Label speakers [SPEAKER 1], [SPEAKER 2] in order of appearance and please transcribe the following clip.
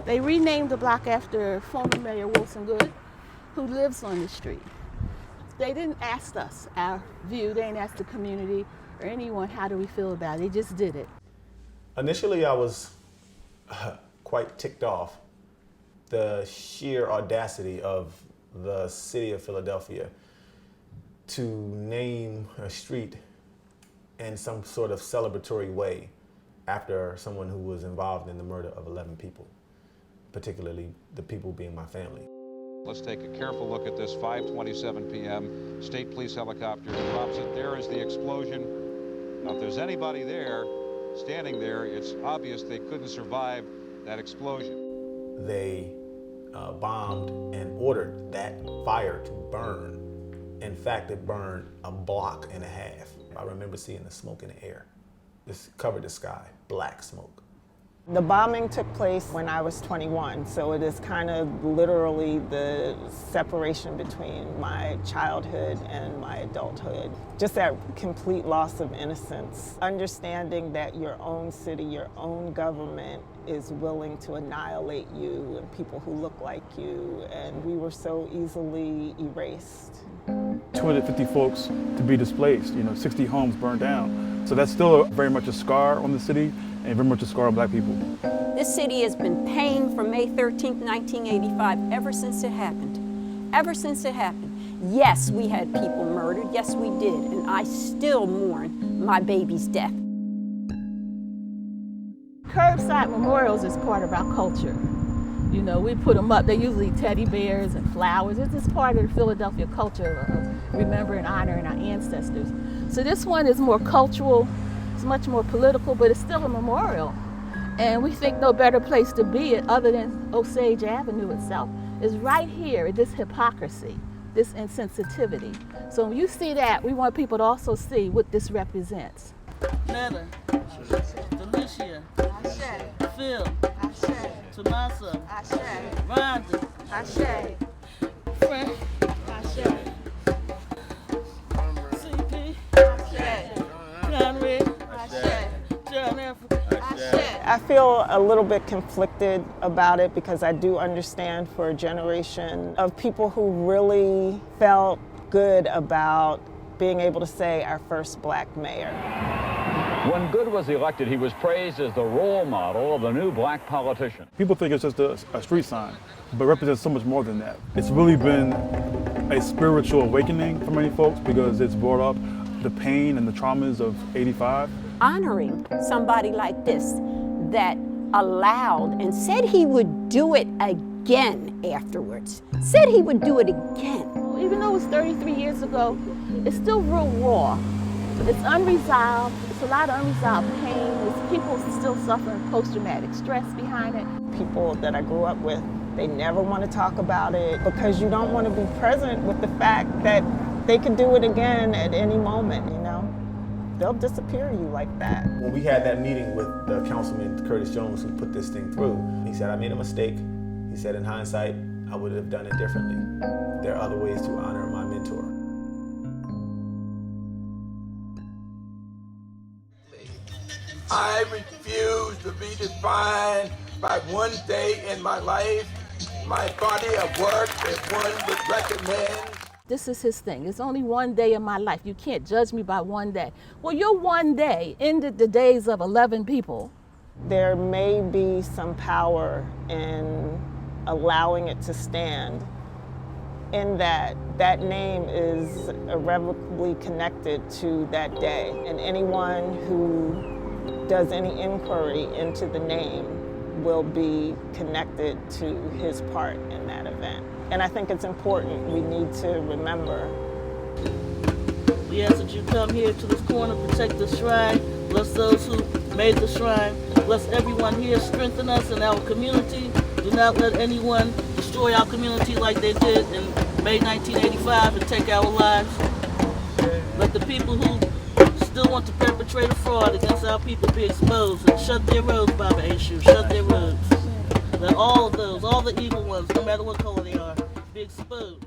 [SPEAKER 1] They renamed the block after former Mayor Wilson Goode, who lives on the street. They didn't ask us our view. They didn't ask the community or anyone how do we feel about it. They just did it.
[SPEAKER 2] Initially, I was quite ticked off. The sheer audacity of the city of Philadelphia to name a street in some sort of celebratory way after someone who was involved in the murder of 11 people, particularly the people being my family.
[SPEAKER 3] Let's take a careful look at this. 5:27 p.m. State police helicopter drops it. There is the explosion. Now, if there's anybody there, standing there, it's obvious they couldn't survive that explosion.
[SPEAKER 2] They bombed and ordered that fire to burn. In fact, it burned a block and a half. I remember seeing the smoke in the air. This covered the sky, black smoke.
[SPEAKER 4] The bombing took place when I was 21, so it is kind of literally the separation between my childhood and my adulthood. Just that complete loss of innocence. Understanding that your own city, your own government is willing to annihilate you and people who look like you, and we were so easily erased.
[SPEAKER 5] 250 folks to be displaced, 60 homes burned down. So that's still very much a scar on the city and very much a scar on black people.
[SPEAKER 6] This city has been paying for May 13th, 1985 ever since it happened. Ever since it happened. Yes, we had people murdered, yes we did, and I still mourn my baby's death.
[SPEAKER 1] Curbside memorials is part of our culture. We put them up. They're usually teddy bears and flowers. It's just part of the Philadelphia culture of remembering and honoring our ancestors. So this one is more cultural, it's much more political, but it's still a memorial. And we think no better place to be it other than Osage Avenue itself is right here, this hypocrisy, this insensitivity. So when you see that, we want people to also see what this represents.
[SPEAKER 7] Netta, Felicia, Phil, Tomasa, Rhonda, Frank, CP, Conrad, John F.
[SPEAKER 4] I feel a little bit conflicted about it because I do understand for a generation of people who really felt good about being able to say our first black mayor.
[SPEAKER 8] When Goode was elected, he was praised as the role model of the new black politician.
[SPEAKER 5] People think it's just a street sign, but it represents so much more than that. It's really been a spiritual awakening for many folks because it's brought up the pain and the traumas of '85.
[SPEAKER 6] Honoring somebody like this that allowed and said he would do it again afterwards. Said he would do it again.
[SPEAKER 1] Even though it was 33 years ago, it's still real raw. It's unresolved. It's a lot of unresolved pain. It's people still suffering post-traumatic stress behind it.
[SPEAKER 4] People that I grew up with, they never want to talk about it because you don't want to be present with the fact that they could do it again at any moment, They'll disappear you like that.
[SPEAKER 2] When we had that meeting with the councilman, Curtis Jones, who put this thing through, he said, I made a mistake. He said, in hindsight, I would have done it differently. There are other ways to honor my mentor.
[SPEAKER 9] I refuse to be defined by one day in my life. My body of work that one would recommend.
[SPEAKER 1] This is his thing. It's only one day in my life. You can't judge me by one day. Well, your one day ended the days of 11 people.
[SPEAKER 4] There may be some power in allowing it to stand in that name is irrevocably connected to that day. And anyone who does any inquiry into the name will be connected to his part in that event. And I think it's important. We need to remember.
[SPEAKER 7] We ask that you come here to this corner, protect the shrine, bless those who made the shrine, bless everyone here, strengthen us in our community. Do not let anyone destroy our community like they did in May 1985 and take our lives. Let the people who still want to perpetrate a fraud against our people be exposed and shut their roads, Baba Eshu, shut their roads. Let all of those, all the evil ones, no matter what color they are, be exposed.